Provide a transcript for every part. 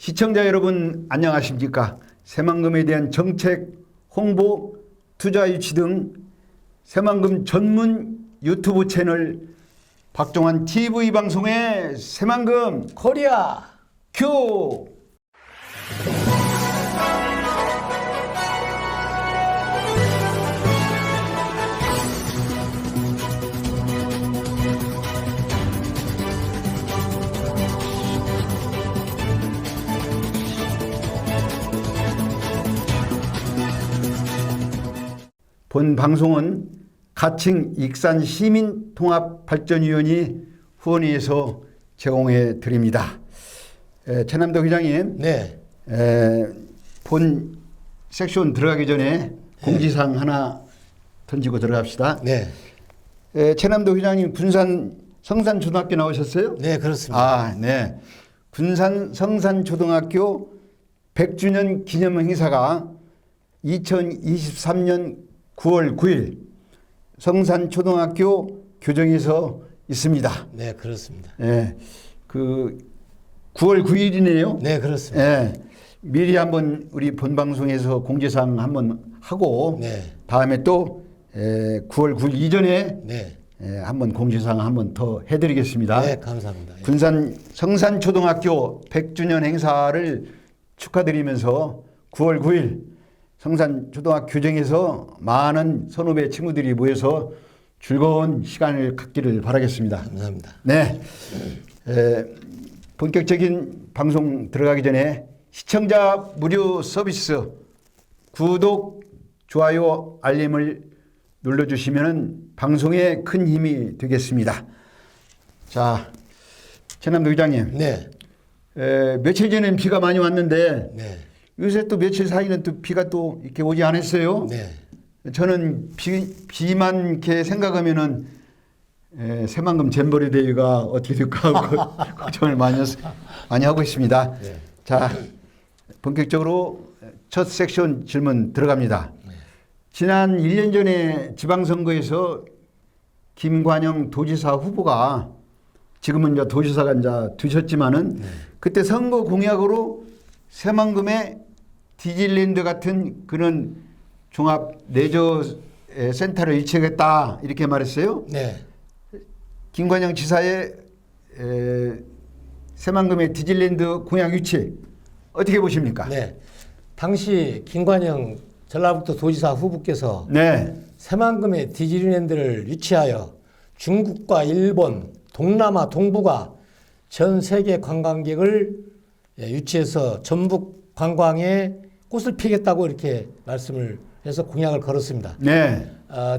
시청자 여러분 안녕하십니까? 새만금에 대한 정책, 홍보, 투자 유치 등 새만금 전문 유튜브 채널 박종환 TV 방송의 새만금 코리아 큐! 본 방송은 가칭 익산 시민통합발전위원회 후원회에서 제공해 드립니다. 최남도 회장님, 네. 본 섹션 들어가기 전에 공지사항 하나 던지고 들어갑시다. 네. 최남도 회장님 군산 성산초등학교 나오셨어요? 네, 그렇습니다. 네. 군산 성산초등학교 100주년 기념 행사가 2023년 9월 9일 성산초등학교 교정에서 있습니다. 네, 그렇습니다. 그 9월 9일이네요. 네, 그렇습니다. 미리 한번 우리 본 방송에서 공지사항 한번 하고 네. 다음에 또 9월 9일 이전에 네. 한번 공지사항 한번 더 해드리겠습니다. 네, 감사합니다. 군산 성산초등학교 100주년 행사를 축하드리면서 9월 9일 성산초등학교 교정에서 많은 선후배 친구들이 모여서 즐거운 시간을 갖기를 바라겠습니다. 감사합니다. 네. 본격적인 방송 들어가기 전에 시청자 무료 서비스 구독, 좋아요, 알림을 눌러주시면 방송에 큰 힘이 되겠습니다. 자, 최남도 회장님. 네. 며칠 전엔 비가 많이 왔는데 네. 요새 또 며칠 사이는 또 비가 또 이렇게 오지 않았어요. 네. 저는 비만 이렇게 생각하면은 새만금 잼버리 대회가 어떻게 될까 하고 걱정을 많이 하고 있습니다. 네. 자, 본격적으로 첫 섹션 질문 들어갑니다. 네. 지난 1년 전에 지방선거에서 김관영 도지사 후보가 지금은 이제 도지사가 이제 되셨지만은 그때 선거 공약으로 새만금에 디즈니랜드 같은 그런 종합 레저 센터를 유치하겠다 이렇게 말했어요. 네. 김관영 지사의 새만금의 디즈니랜드 공약 유치 어떻게 보십니까? 네. 당시 김관영 전라북도 도지사 후보께서 네. 새만금의 디즈니랜드를 유치하여 중국과 일본, 동남아, 동북아 전 세계 관광객을 유치해서 전북 관광에 꽃을 피겠다고 이렇게 말씀을 해서 공약을 걸었습니다. 네.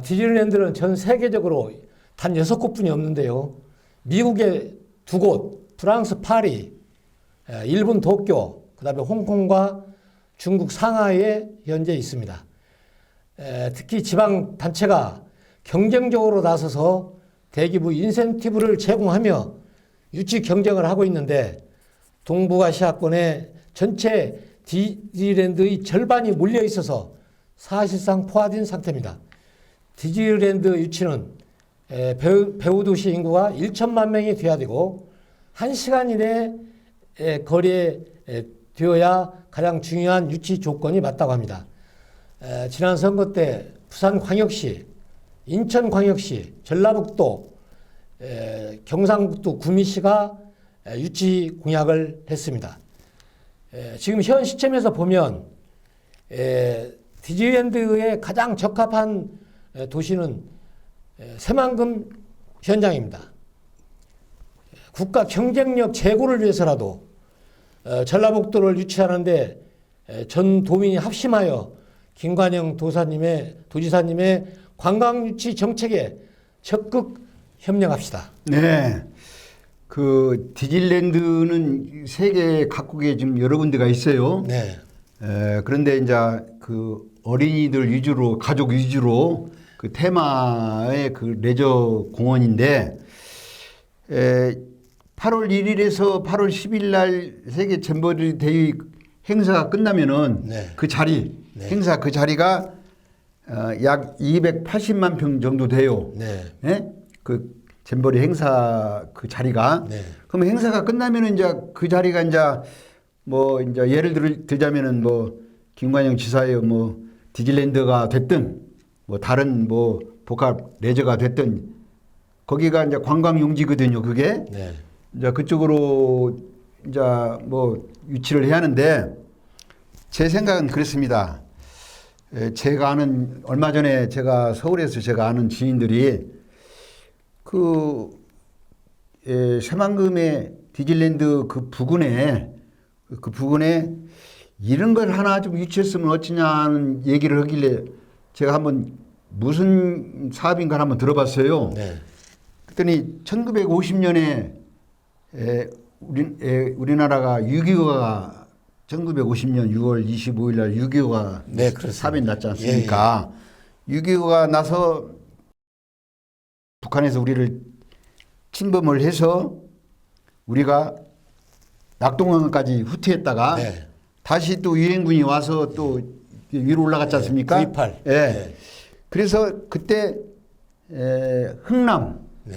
디즈니랜드는 전 세계적으로 단 6곳뿐이 없는데요. 미국에 2곳, 프랑스 파리, 일본 도쿄, 그다음에 홍콩과 중국 상하이에 현재 있습니다. 특히 지방 단체가 경쟁적으로 나서서 대기부 인센티브를 제공하며 유치 경쟁을 하고 있는데 동북아시아권의 전체 디즈니랜드의 절반이 몰려 있어서 사실상 포화된 상태입니다. 디즈니랜드 유치는 배후 도시 인구가 1천만 명이 돼야 되고 1시간 이내 거리에 되어야 가장 중요한 유치 조건이 맞다고 합니다. 지난 선거 때 부산광역시, 인천광역시, 전라북도, 경상북도 구미시가 유치 공약을 했습니다. 지금 현 시점에서 보면 디즈니랜드에 가장 적합한 도시는 새만금 현장입니다. 국가 경쟁력 제고를 위해서라도 전라북도를 유치하는데 전 도민이 합심하여 김관영 도지사님의 관광 유치 정책에 적극 협력합시다. 네. 그 디즈니랜드는 세계 각국에 지금 여러 군데가 있어요. 네. 그런데 이제 그 어린이들 위주로 가족 위주로 그 테마의 그 레저 공원인데 8월 1일에서 8월 10일 날 세계 잼버리 대회 행사가 끝나면은 네. 그 자리 네. 행사 그 자리가 약 280만 평 정도 돼요. 네. 네? 그 잼버리 행사 그 자리가 네. 그럼 행사가 끝나면은 이제 그 자리가 이제 뭐 이제 예를 들자면은 뭐 김관영 지사의 뭐 디즈니랜드가 됐든 뭐 다른 뭐 복합 레저가 됐든 거기가 이제 관광 용지거든요. 그게 네. 이제 그쪽으로 이제 뭐 유치를 해야 하는데 제 생각은 그렇습니다. 제가 아는 얼마 전에 제가 서울에서 제가 아는 지인들이 그 새만금의 디즈니랜드 그 부근에 이런 걸 하나 좀 유치했으면 어찌냐는 얘기를 하길래 제가 한번 무슨 사업인가 한번 들어봤어요. 네. 그랬더니 1950년에 우리나라가 6.25가 1950년 6월 25일 날 6.25가 네, 그렇습니다. 사변이 났지 않습니까? 6.25가 나서 북한에서 우리를 침범을 해서 우리가 낙동강까지 후퇴했다가 네. 다시 또 유엔군이 와서 또 위로 올라갔지 않습니까? 9.28. 예. 네. 그래서 그때 흥남 네.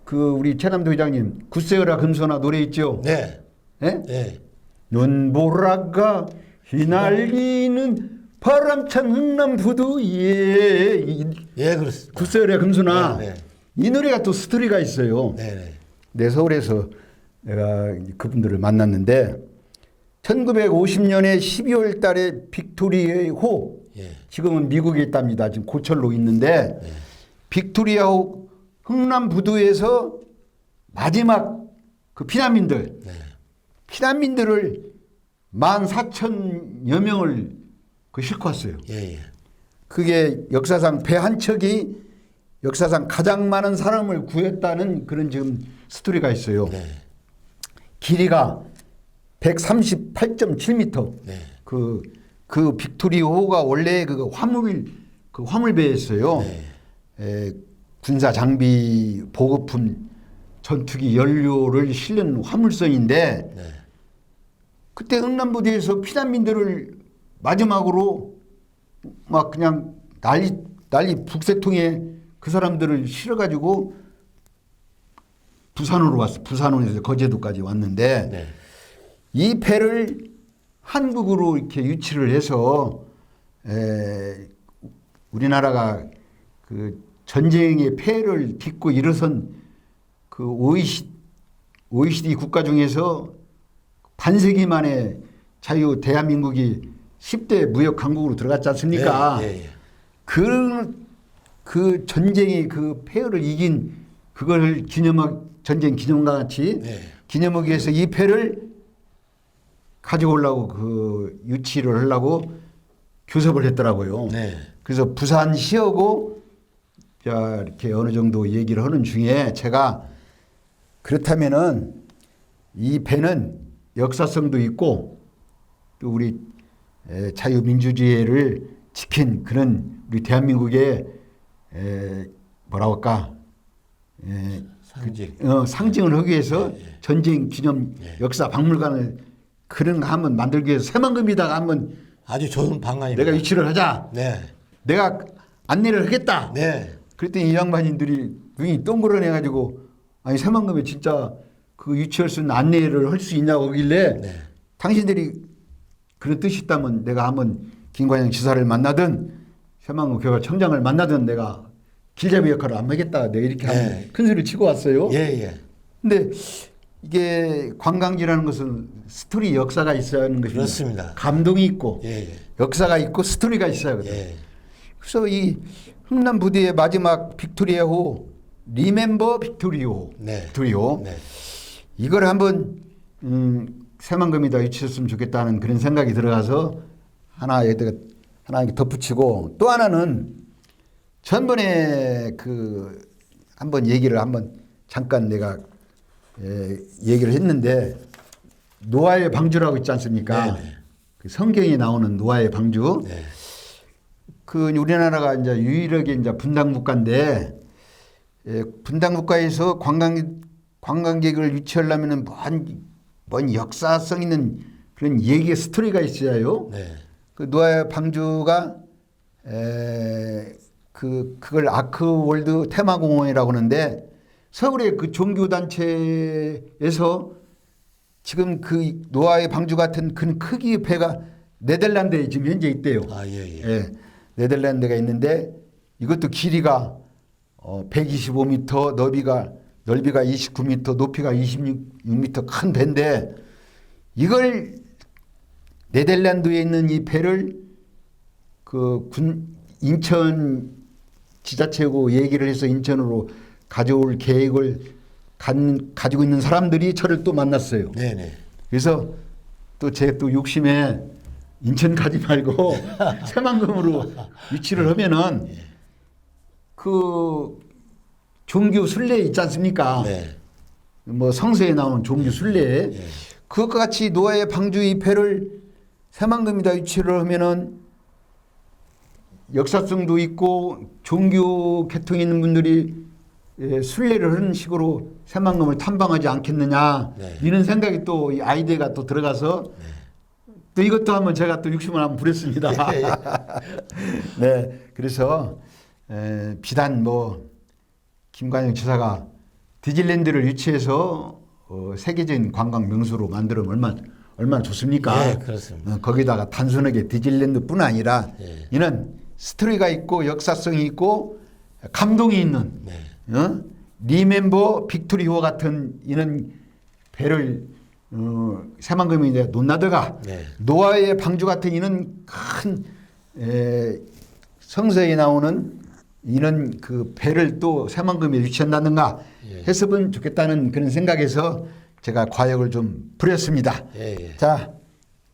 그 우리 최남도 회장님 굳세어라 금소나 노래 있죠? 네. 예? 네. 눈보라가 휘날리는 바람찬 흥남 부두에 예, 그렇습니다. 굳세어라 금소나 네, 네. 이 노래가 또 스토리가 있어요. 네, 네. 내 서울에서 내가 그분들을 만났는데 1950년에 12월 달에 빅토리아 호 예. 지금은 미국에 있답니다. 지금 고철로 있는데 네. 빅토리아 호 흥남 부두에서 마지막 그 피난민들을 14,000여 명을 그 싣고 왔어요. 예, 예. 그게 역사상 배 한 척이 역사상 가장 많은 사람을 구했다는 그런 지금 스토리가 있어요. 네. 길이가 138.7m. 네. 그 빅토리호가 원래 그 화물배였어요. 네. 군사 장비, 보급품, 전투기 연료를 실는 화물선인데 네. 그때 흥남부두에서 피난민들을 마지막으로 막 그냥 난리 북새통에 그 사람들을 실어가지고 부산으로 왔어. 부산에서 거제도까지 왔는데 네. 이 배를 한국으로 이렇게 유치를 해서 우리나라가 그 전쟁의 폐해를 딛고 일어선 그 OECD 국가 중에서 반세기 만에 자유 대한민국이 10대 무역 강국으로 들어갔지 않습니까? 예, 예, 예. 그 전쟁의 그 폐해를 이긴 그걸 전쟁 기념과 같이 네. 기념하기 위해서 이 패를 가지고 오려고 그 유치를 하려고 교섭을 했더라고요. 네. 그래서 부산시하고 자 이렇게 어느 정도 얘기를 하는 중에 제가 그렇다면은 이 배는 역사성도 있고 또 우리 자유민주주의를 지킨 그런 우리 대한민국의 뭐라고 할까 상징. 상징을 하기 위해서 전쟁 기념 역사 박물관을 그런 거 한번 만들기 위해서 새만금에다가 한번 아주 좋은 방안입니다. 내가 유치를 하자. 네. 내가 안내를 하겠다. 네. 그랬더니 이 양반인들이 눈이 동그러내가지고 아니 새만금에 진짜 그 유치할 수 있는 안내를 할 수 있냐고 하길래 네. 당신들이 그런 뜻이 있다면 내가 한번 김관영 지사를 만나든 새만금 교육청장을 만나든 내가 길잡이 역할을 안 하겠다. 내가 이렇게 네. 한번 큰 소리를 치고 왔어요. 예, 예. 근데 이게 관광지라는 것은 스토리 역사가 있어야 하는 것입니다. 그렇습니다. 감동이 있고 예, 예. 역사가 있고 스토리가 있어야 하거든요. 예. 그래서 이 흥남 부두의 마지막 빅토리아호 리멤버 빅토리오 네. 빅토리오 네. 이걸 한번 새만금에다 유치했으면 좋겠다는 그런 생각이 들어가서 하나 여기다가 하나 덧붙이고 또 하나는 전번에 그 한번 얘기를 한번 잠깐 내가 얘기를 했는데 노아의 방주라고 있지 않습니까? 네, 네. 그 성경에 나오는 노아의 방주. 네. 그 우리나라가 이제 유일하게 이제 분단 국가인데 분단 국가에서 관광객을 유치하려면은 뭔 역사성 있는 그런 얘기의 스토리가 있어야요. 네. 그 노아의 방주가 그걸 아크월드 테마공원이라고 하는데 서울의 그 종교단체에서 지금 그 노아의 방주 같은 큰 크기의 배가 네덜란드에 지금 현재 있대요. 아, 예, 예. 예, 네덜란드가 있는데 이것도 길이가 125m, 넓이가 29m, 높이가 26m 큰 배인데 이걸 네덜란드에 있는 이 배를 그 인천 지자체고 얘기를 해서 인천으로 가져올 계획을 가지고 있는 사람들이 저를 또 만났어요. 네네. 그래서 또 제 또 욕심에 인천 가지 말고 새만금으로 위치를 하면은 그 종교 순례 있지 않습니까? 네. 뭐 성서에 나오는 종교 순례 그것과 같이 노아의 방주의 배를 새만금에다 위치를 하면은 역사성도 있고 종교 계통에 있는 분들이 순례를 하는 식으로 새만금을 탐방하지 않겠느냐 네. 이런 생각이 또 이 아이디어가 또 들어가서 또 이것도 한번 제가 또 욕심을 한번 부렸습니다. 네, 그래서 비단 뭐 김관영 지사가 디즈니랜드를 유치해서 세계적인 관광 명소로 만들면 얼마나 좋습니까? 네, 그렇습니다. 거기다가 단순하게 디즈니랜드뿐 아니라 네. 이는 스토리가 있고 역사성이 있고 감동이 있는 네. 리멤버 빅토리호 같은 이런 배를 새만금이 이제 논나드가 네. 노아의 방주 같은 이는 큰 성서에 나오는 이런 그 배를 또 새만금에 유치한다든가 예. 했으면 좋겠다는 그런 생각에서 제가 과역을 좀 부렸습니다. 예, 예. 자,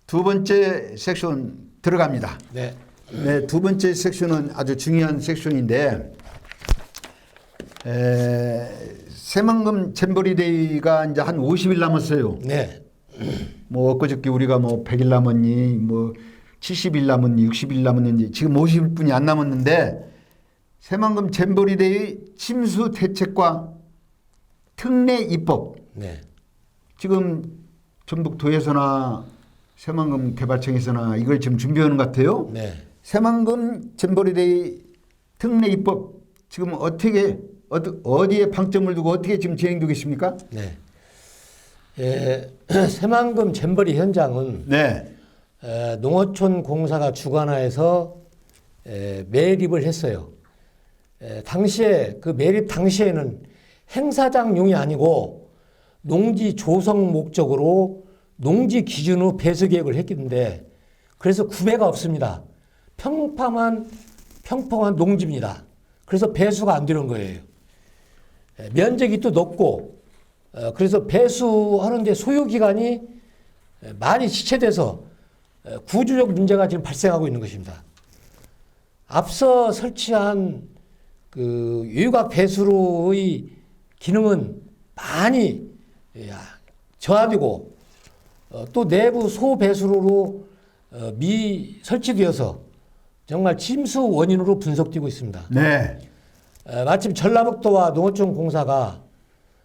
두 번째 섹션 들어갑니다. 네. 네, 두 번째 섹션은 아주 중요한 섹션인데 새만금 잼버리데이가 이제 한 50일 남았어요. 네. 뭐 엊그저께 우리가 뭐 100일 남았니 뭐 70일 남았니 60일 남았는지 지금 50일뿐이 안 남았는데 새만금 잼버리데이 침수 대책과 특례 입법 네. 지금 전북도에서나 새만금 개발청에서나 이걸 지금 준비하는 것 같아요. 네. 새만금 잼버리데이 특례 입법 지금 어디에 방점을 두고 어떻게 지금 진행되고 있습니까? 네. 새만금 잼버리 현장은 네. 농어촌 공사가 주관하여서 매립을 했어요. 당시에 그 매립 당시에는 행사장용이 아니고 농지 조성 목적으로 농지 기준으로 배수 계획을 했는데 그래서 구배가 없습니다. 평평한 농지입니다. 그래서 배수가 안 되는 거예요. 면적이 또 높고 그래서 배수하는데 소요 기간이 많이 지체돼서 구조적 문제가 지금 발생하고 있는 것입니다. 앞서 설치한 그 유각 배수로의 기능은 많이 저하되고 또 내부 소배수로로 설치되어서 정말 침수 원인으로 분석되고 있습니다. 네. 마침 전라북도와 농어촌 공사가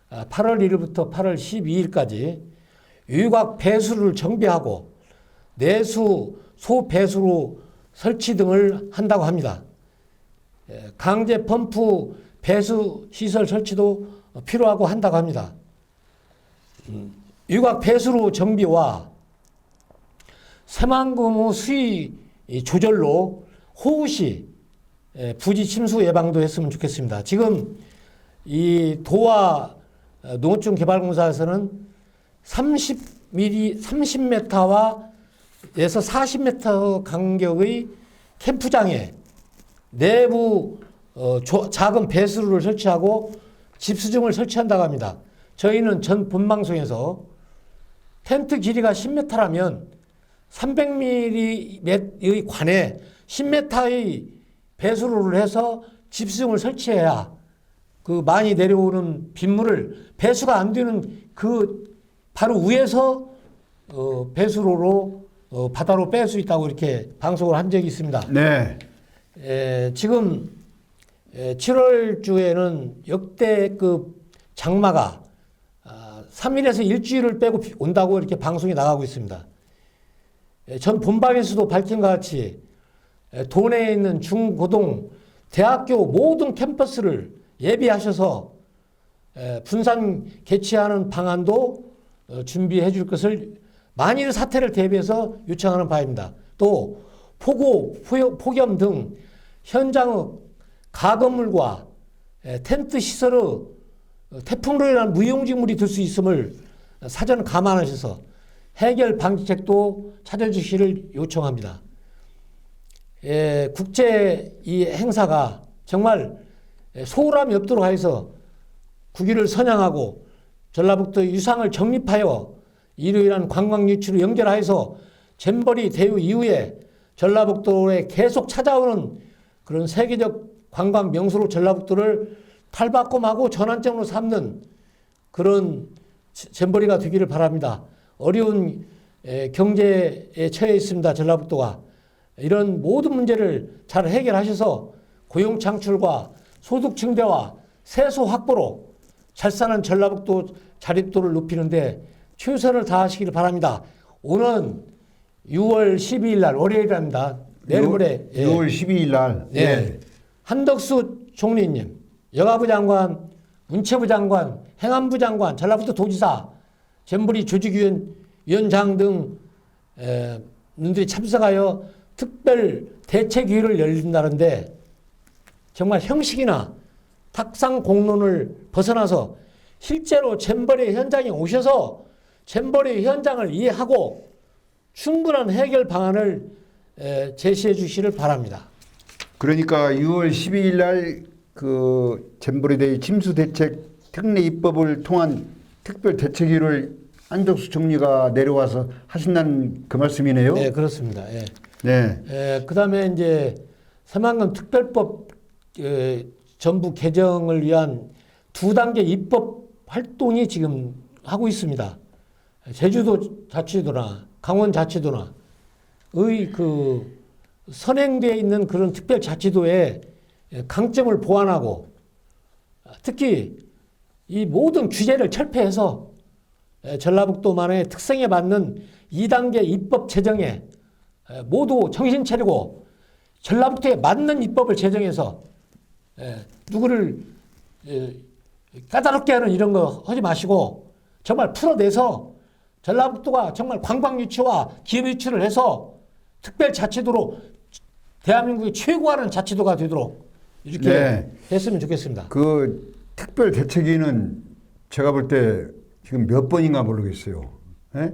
8월 1일부터 8월 12일까지 유각 배수를 정비하고 내수 소배수로 설치 등을 한다고 합니다. 강제 펌프 배수 시설 설치도 필요하고 한다고 합니다. 유각 배수로 정비와 새만금의 수위 조절로 호우 시 부지 침수 예방도 했으면 좋겠습니다. 지금 이 도와 농어촌 개발공사에서는 30m와 에서 40m 간격의 캠프장에 내부 작은 배수로를 설치하고 집수정을 설치한다고 합니다. 저희는 전 본방송에서 텐트 길이가 10m라면 300mm의 관에 10m의 배수로를 해서 집수정을 설치해야 그 많이 내려오는 빗물을 배수가 안 되는 그 바로 위에서 배수로로 바다로 뺄 수 있다고 이렇게 방송을 한 적이 있습니다. 네. 지금 7월 주에는 역대급 장마가 3일에서 일주일을 빼고 온다고 이렇게 방송이 나가고 있습니다. 전 본방에서도 밝힌 것 같이 도내에 있는 중고등 대학교 모든 캠퍼스를 예비하셔서 분산 개최하는 방안도 준비해 줄 것을 만일 사태를 대비해서 요청하는 바입니다. 또 폭염 등 현장의 가건물과 텐트 시설의 태풍으로 인한 무용지물이 될 수 있음을 사전 감안하셔서 해결 방지책도 찾아주시를 요청합니다. 국제 이 행사가 정말 소홀함이 없도록 하여서 국위를 선양하고 전라북도 유상을 정립하여 이로 인한 관광 유치로 연결하여서 잼버리 대회 이후에 전라북도에 계속 찾아오는 그런 세계적 관광 명소로 전라북도를 탈바꿈하고 전환점으로 삼는 그런 잼버리가 되기를 바랍니다. 어려운 경제에 처해 있습니다. 전라북도가. 이런 모든 문제를 잘 해결하셔서 고용 창출과 소득 증대와 세소 확보로 잘 사는 전라북도 자립도를 높이는데 최선을 다하시기를 바랍니다. 오는 6월 12일 날 월요일입니다. 내일 모레 6월 12일 날 네. 한덕수 총리님, 여가부 장관, 문체부 장관, 행안부 장관, 전라북도 도지사, 잼버리 조직위원장 등 분들이 참석하여 특별 대책위를 열린다는데 정말 형식이나 탁상 공론을 벗어나서 실제로 잼버리 현장에 오셔서 잼버리 현장을 이해하고 충분한 해결 방안을 제시해 주시를 바랍니다. 그러니까 6월 12일 날 그 잼버리데이 침수 대책 특례 입법을 통한 특별 대책위를 한덕수 총리가 내려와서 하신다는 그 말씀이네요. 네, 그렇습니다. 예. 네. 그다음에 이제 새만금 특별법 전부 개정을 위한 2단계 입법 활동이 지금 하고 있습니다. 제주도 자치도나 강원 자치도나 그 선행되어 있는 그런 특별 자치도의 강점을 보완하고 특히 이 모든 규제를 철폐해서 전라북도만의 특성에 맞는 2단계 입법 제정에 모두 정신 차리고 전라북도에 맞는 입법을 제정해서 누구를 까다롭게 하는 이런 거 하지 마시고 정말 풀어내서 전라북도가 정말 관광 유치와 기업 유치를 해서 특별 자치도로 대한민국의 최고하는 자치도가 되도록 이렇게 했으면 좋겠습니다. 그 특별 대책위는 제가 볼 때 지금 몇 번인가 모르겠어요. 예?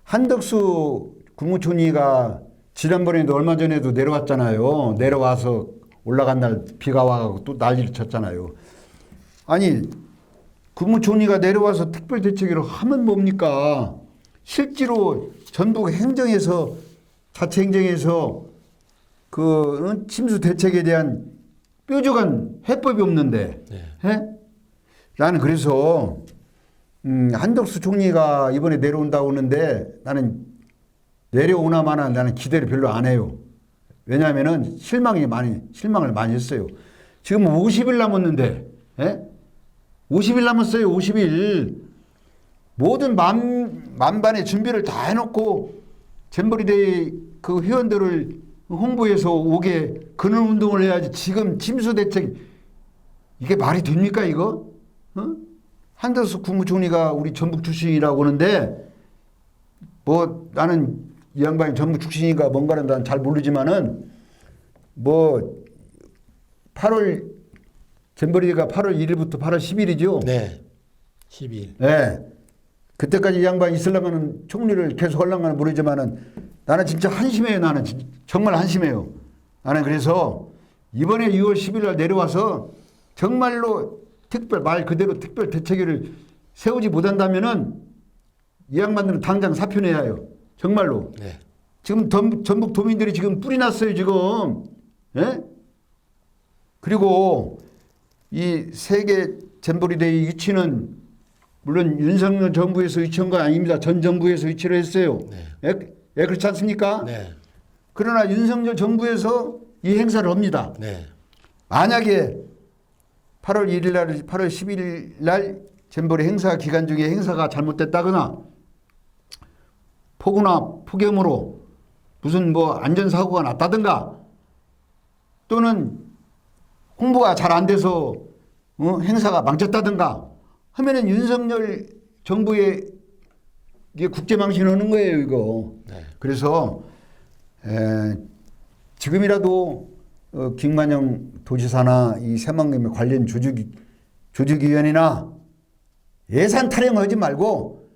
한덕수 국무총리가 지난번에도 얼마 전에도 내려왔잖아요. 내려와서 올라간 날 비가 와서 또 난리를 쳤잖아요. 아니 국무총리가 내려와서 특별 대책위를 하면 뭡니까? 실제로 전북 행정에서 자치 행정에서 그 침수 대책에 대한 뾰족한 해법이 없는데, 나는 그래서 한덕수 총리가 이번에 내려온다고 하는데 나는 내려오나마나 나는 기대를 별로 안 해요. 왜냐하면은 실망을 많이 했어요. 지금 50일 남았는데, 50일 남았어요. 50일. 모든 만반의 준비를 다 해놓고 잼버리데이 그 회원들을 홍보해서 오게 그런 운동을 해야지. 지금 침수 대책 이게 말이 됩니까 이거? 한덕수 국무총리가 우리 전북 출신이라고 하는데 뭐 나는 이 양반이 전북 출신인가 뭔가는 난 잘 모르지만은 뭐 8월 잼버리가 8월 1일부터 8월 10일이죠. 네. 12일. 네. 그때까지 이 양반이 있으려면 총리를 계속 하려면 모르지만은 나는 진짜 한심해요. 나는 정말 한심해요. 나는 그래서 이번에 6월 10일 날 내려와서 정말로 말 그대로 특별 대책위를 세우지 못한다면은 이 양반들은 당장 사표 내야 해요. 정말로. 네. 지금 전북 도민들이 지금 뿔이 났어요. 지금. 예? 그리고 이 세계 잼버리데이 유치는 물론 윤석열 정부에서 유치한 건 아닙니다. 전 정부에서 유치를 했어요. 네. 그렇지 않습니까? 네. 그러나 윤석열 정부에서 이 행사를 합니다. 네. 만약에 8월 1일 날, 8월 11일 날 잼버리 행사 기간 중에 행사가 잘못됐다거나 폭우나 폭염으로 무슨 뭐 안전사고가 났다든가 또는 홍보가 잘 안 돼서 행사가 망쳤다든가 하면은 윤석열 정부의 이게 국제망신하는 거예요, 이거. 네. 그래서 지금이라도 김관영 도지사나 이 새만금의 관련 조직위원회나 예산 타령하지 말고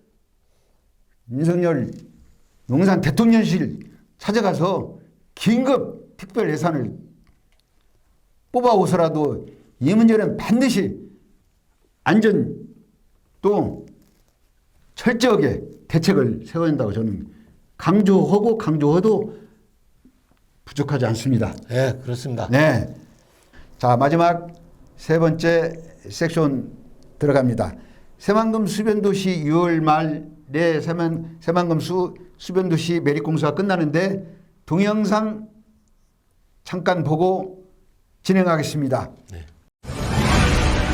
윤석열 용산 대통령실 찾아가서 긴급 특별 예산을 뽑아오서라도 이 문제는 반드시 안전 또 철저하게 대책을 세워야 한다고 저는 강조해도 부족하지 않습니다. 네, 그렇습니다. 네. 자, 마지막 세 번째 섹션 들어갑니다. 새만금 수변도시 6월 말에 새만금 수변도시 매립공사가 끝나는데 동영상 잠깐 보고 진행하겠습니다. 네.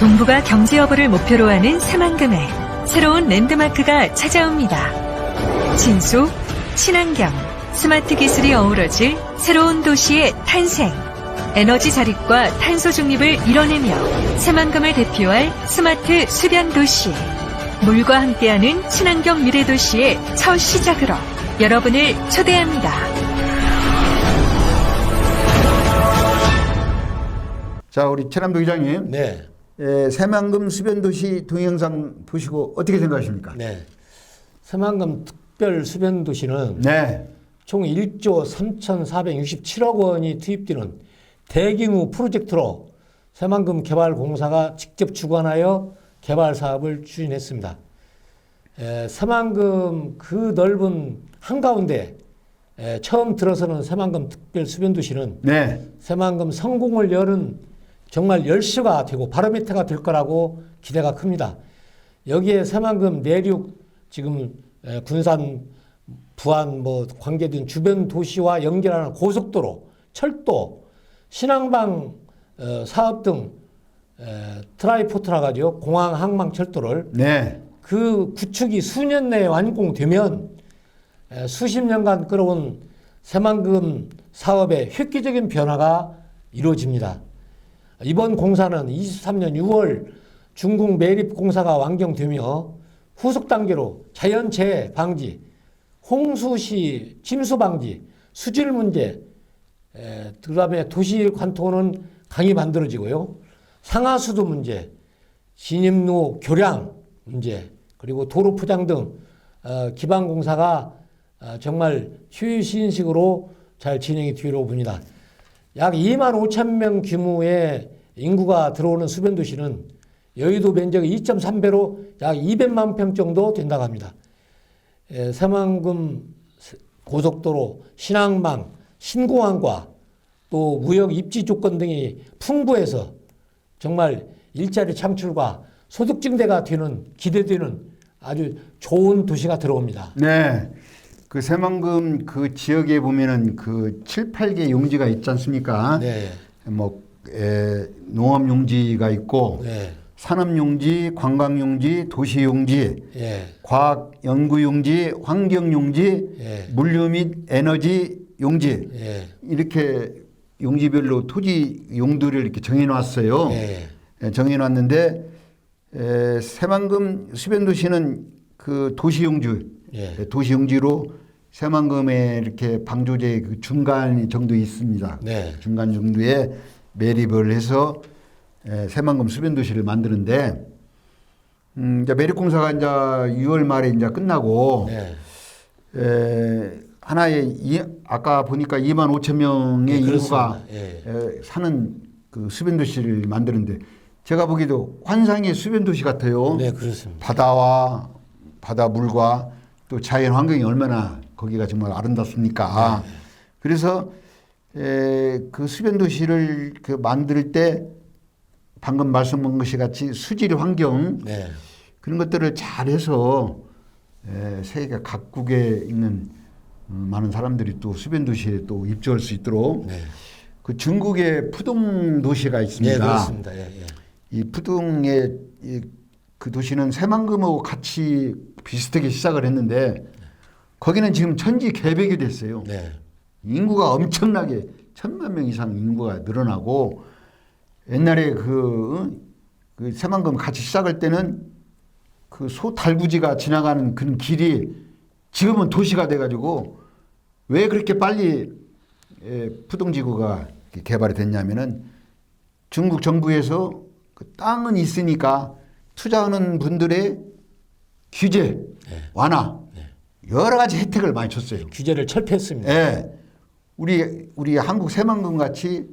동부가 경제 여부를 목표로 하는 새만금에 새로운 랜드마크가 찾아옵니다. 친수, 친환경, 스마트 기술이 어우러질 새로운 도시의 탄생. 에너지 자립과 탄소 중립을 이뤄내며 새만금을 대표할 스마트 수변 도시. 물과 함께하는 친환경 미래 도시의 첫 시작으로 여러분을 초대합니다. 자, 우리 최남도 기자님. 네. 새만금 수변도시 동영상 보시고 어떻게 생각하십니까? 네. 새만금 특별 수변 도시는 네. 총 1조 3,467억 원이 투입되는 대규모 프로젝트로 새만금 개발공사가 직접 주관하여 개발 사업을 추진했습니다. 새만금 그 넓은 한가운데 처음 들어서는 새만금 특별 수변도시는 네. 새만금 성공을 여는 정말 열쇠가 되고 바로미터가 될 거라고 기대가 큽니다. 여기에 새만금 내륙 지금 군산, 부안 뭐 관계된 주변 도시와 연결하는 고속도로, 철도, 신항방 사업 등 트라이포트라 가지고 공항 항만 철도를 네. 그 구축이 수년 내에 완공되면 수십 년간 끌어온 새만금 사업의 획기적인 변화가 이루어집니다. 이번 공사는 23년 6월 중국 매립공사가 완경되며 후속 단계로 자연재해 방지, 홍수시 침수 방지, 수질 문제, 그다음에 도시 관통은 강이 만들어지고요. 상하수도 문제, 진입로 교량 문제, 그리고 도로 포장 등 기반 공사가 정말 효율시인식으로 잘 진행이 되려고 봅니다. 약 2만 5천 명 규모의 인구가 들어오는 수변도시는 여의도 면적이 2.3배로 약 200만 평 정도 된다고 합니다. 새만금 고속도로, 신항망, 신공항과 또 무역 입지 조건 등이 풍부해서 정말 일자리 창출과 소득 증대가 되는 기대되는 아주 좋은 도시가 들어옵니다. 네. 그 새만금 그 지역에 보면은 그 7, 8개 용지가 있지 않습니까? 네. 뭐 농업 용지가 있고 네. 산업 용지, 관광 용지, 도시 용지, 예. 과학 연구 용지, 환경 용지, 예. 물류 및 에너지 용지. 예. 이렇게 용지별로 토지 용도를 이렇게 정해 놨어요. 예. 정해 놨는데 새만금 수변도시는 그 도시 용지 예. 도시 용지로 새만금에 이렇게 방조제 그 중간 정도 있습니다. 네. 중간 정도에 매립을 해서 새만금 수변도시를 만드는데 이제 매립공사가 이제 6월 말에 이제 끝나고 네. 하나의 아까 보니까 2만 5천 명의 네, 인구가 예. 사는 그 수변도시를 만드는데 제가 보기에도 환상의 수변도시 같아요. 네, 그렇습니다. 바다와 바다 물과 또 자연 환경이 얼마나 거기가 정말 아름답습니까? 네. 그래서 그 수변도시를 그 만들 때 방금 말씀한 것이 같이 수질 환경 네. 그런 것들을 잘해서 세계 각국에 있는 많은 사람들이 또 수변도시에 또 입주할 수 있도록 네. 그 중국의 푸둥 도시가 있습니다. 네, 그렇습니다. 예. 예. 이 푸둥의 그 도시는 새만금하고 같이 비슷하게 시작을 했는데 거기는 지금 천지 개백이 됐어요. 네. 인구가 엄청나게 1,000만 명 이상 인구가 늘어나고 옛날에 그 새만금 같이 시작할 때는 그 소 달구지가 지나가는 그런 길이 지금은 도시가 돼가지고 왜 그렇게 빨리 푸동지구가 개발이 됐냐면은 중국 정부에서 그 땅은 있으니까 투자하는 분들의 규제 완화 여러 가지 혜택을 많이 줬어요. 규제를 철폐했습니다. 예. 우리 한국 새만금 같이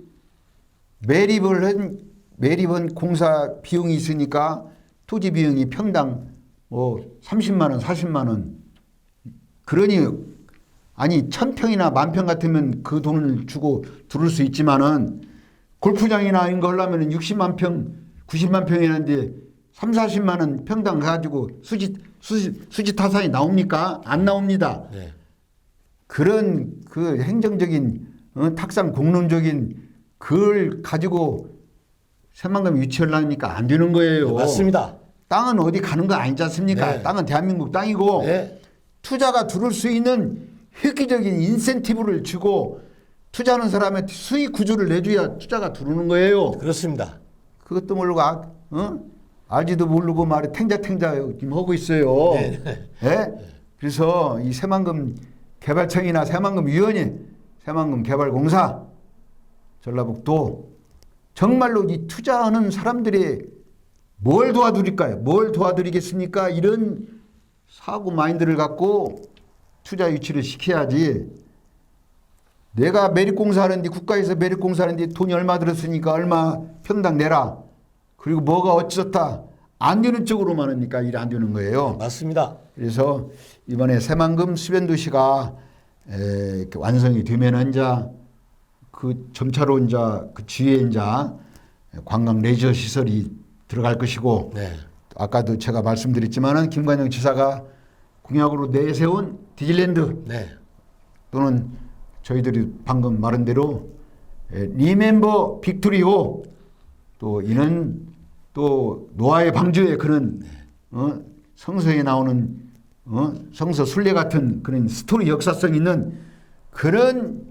매립은 공사 비용이 있으니까 토지 비용이 평당 뭐 30만 원, 40만 원. 그러니 아니 1000평이나 10,000평 같으면 그 돈을 주고 들을 수 있지만은 골프장이나 이런 거 하려면 60만 평, 90만 평이라는데 3, 40만 원 평당 가지고 수지 타산이 나옵니까? 안 나옵니다. 네. 그런 그 행정적인 탁상 공론적인 그걸 가지고 새만금 유치하려니까 안 되는 거예요. 네, 맞습니다. 땅은 어디 가는 거 아니지 않습니까? 네. 땅은 대한민국 땅이고 네. 투자가 들어올 수 있는 획기적인 인센티브를 주고 투자하는 사람한테 수익 구조를 내줘야 투자가 들어오는 거예요. 그렇습니다. 그것도 모르고 알지도 모르고 말이 탱자탱자 지금 하고 있어요. 네. 예? 그래서 이 새만금 개발청이나 새만금 위원회, 새만금 개발공사, 전라북도 정말로 이 투자하는 사람들의 뭘 도와드릴까요? 뭘 도와드리겠습니까? 이런 사고 마인드를 갖고 투자 유치를 시켜야지. 내가 매립공사 하는데 국가에서 매립공사 하는데 돈이 얼마 들었으니까 얼마 평당 내라. 그리고 뭐가 어쩌다 안 되는 쪽으로만 하니까 일이 안 되는 거예요. 맞습니다. 그래서 이번에 새만금 수변도시가 이렇게 완성이 되면은 이제 그 점차로 이제 그 주위에 이제 관광 레저 시설이 들어갈 것이고 네. 아까도 제가 말씀드렸지만은 김관영 지사가 공약으로 내세운 디즈랜드 네. 또는 저희들이 방금 말한 대로 리멤버 빅토리호 또 이는 또 노아의 방주에 그런 성서에 나오는 성서 순례 같은 그런 스토리 역사성 있는 그런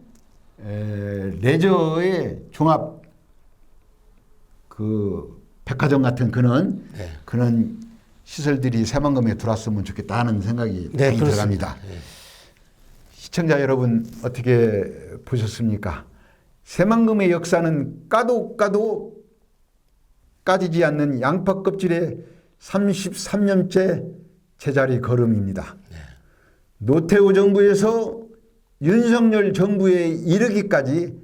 레저의 종합 그 백화점 같은 그런 시설들이 새만금에 들어왔으면 좋겠다 하는 생각이 네, 많이 그렇습니다. 들어갑니다. 네. 시청자 여러분 어떻게 보셨습니까? 새만금의 역사는 까도 까지지 않는 양파 껍질의 33년째 제자리 걸음입니다. 네. 노태우 정부에서 윤석열 정부에 이르기까지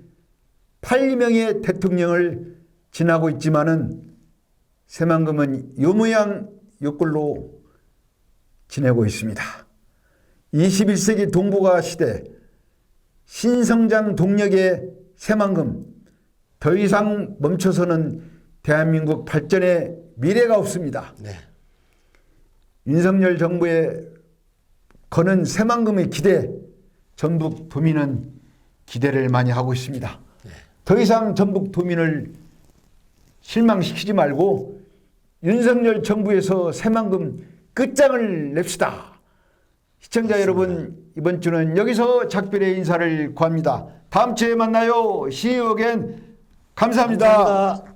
8명의 대통령을 지나고 있지만은 새만금은 요 모양 요 꼴로 지내고 있습니다. 21세기 동북아 시대 신성장 동력의 새만금 더 이상 멈춰서는 대한민국 발전의 미래가 없습니다. 네. 윤석열 정부에 거는 새만금의 기대 전북 도민은 기대를 많이 하고 있습니다. 네. 더 이상 전북 도민을 실망시키지 말고 윤석열 정부에서 새만금 끝장을 냅시다. 시청자 맞습니다. 여러분 이번 주는 여기서 작별의 인사를 구합니다. 다음 주에 만나요. See you again. 감사합니다. 감사합니다.